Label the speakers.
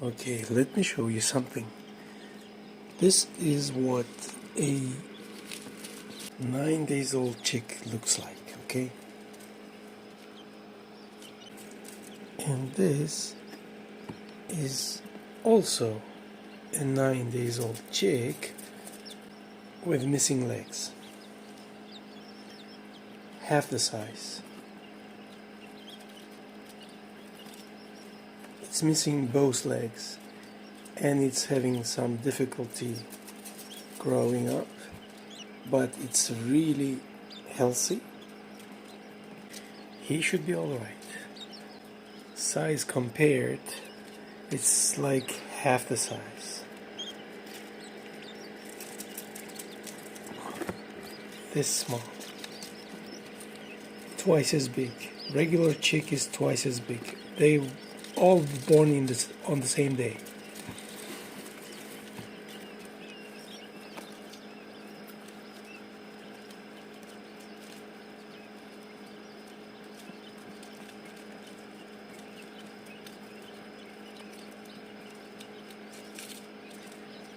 Speaker 1: Okay, let me show you something. This is what a 9 days old chick looks like, okay? And this is also a 9 days old chick with missing legs. Half the size. It's missing both legs and it's having some difficulty growing up, but it's really healthy. He should be alright. Size compared, it's like half the size. This small. Twice as big. Regular chick is twice as big. They all born on the same day.